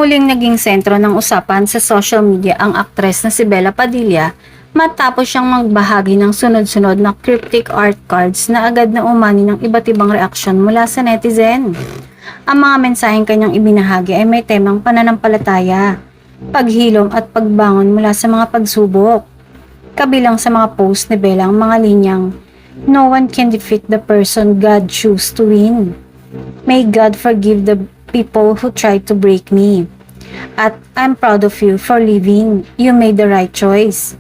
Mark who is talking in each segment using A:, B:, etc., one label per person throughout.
A: Muling naging sentro ng usapan sa social media ang aktres na si Bella Padilla matapos siyang magbahagi ng sunod-sunod na cryptic art cards na agad na umani ng iba't ibang reaksyon mula sa netizen. Ang mga mensaheng kanyang ibinahagi ay may temang pananampalataya, paghilom at pagbangon mula sa mga pagsubok. Kabilang sa mga post ni Bella ang mga linyang, "No one can defeat the person God choose to win. May God forgive the people who tried to break me. At I'm proud of you for living. You made the right choice."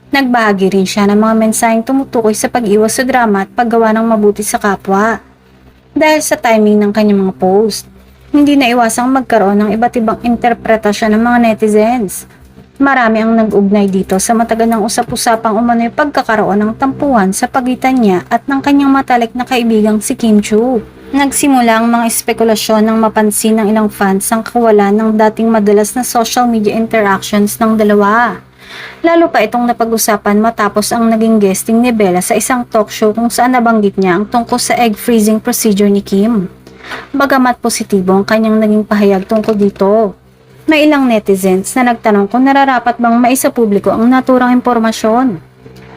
A: Nagbahagi rin siya ng mga mensaheng tumutukoy sa pag-iwas sa drama at paggawa ng mabuti sa kapwa. Dahil sa timing ng kanyang mga post, hindi na iwasang magkaroon ng iba't ibang interpretasyon ng mga netizens. Marami ang nag-ugnay dito sa matagal ng usap-usapang umano'y pagkakaroon ng tampuhan sa pagitan niya at ng kanyang matalik na kaibigang si Kim Chiu. Nagsimula ang mga espekulasyon ng mapansin ng ilang fans ang kawalan ng dating madalas na social media interactions ng dalawa. Lalo pa itong napag-usapan matapos ang naging guesting ni Bella sa isang talk show kung saan nabanggit niya ang tungkol sa egg freezing procedure ni Kim. Bagamat positibo ang kanyang naging pahayag tungkol dito, may ilang netizens na nagtanong kung nararapat bang maisapubliko ang naturang impormasyon.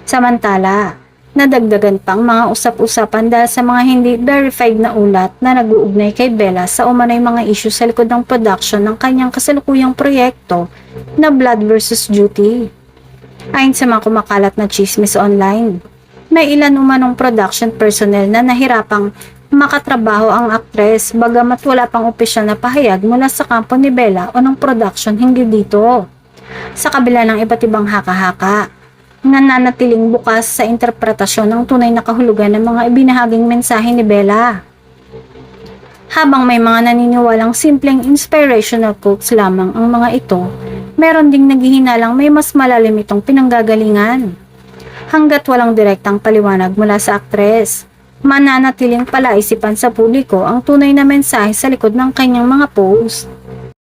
A: Samantala, nadagdagan pang mga usap-usapan dahil sa mga hindi verified na ulat na nag-uugnay kay Bella sa umano'y mga issue sa likod ng production ng kanyang kasalukuyang proyekto na Blood vs. Duty. Ayon sa mga kumakalat na chismis online, may ilan umanong production personnel na nahirapang makatrabaho ang aktres bagamat wala pang opisyal na pahayag mula sa kampo ni Bella o ng production hinggil dito. Sa kabila ng iba't ibang haka-haka, nananatiling bukas sa interpretasyon ng tunay na kahulugan ng mga ibinahaging mensahe ni Bella. Habang may mga naniniwalang simpleng inspirational quotes lamang ang mga ito, meron ding naghihinalang may mas malalim itong pinanggagalingan. Hanggat walang direktang paliwanag mula sa aktres, mananatiling palaisipan sa publiko ang tunay na mensahe sa likod ng kanyang mga post.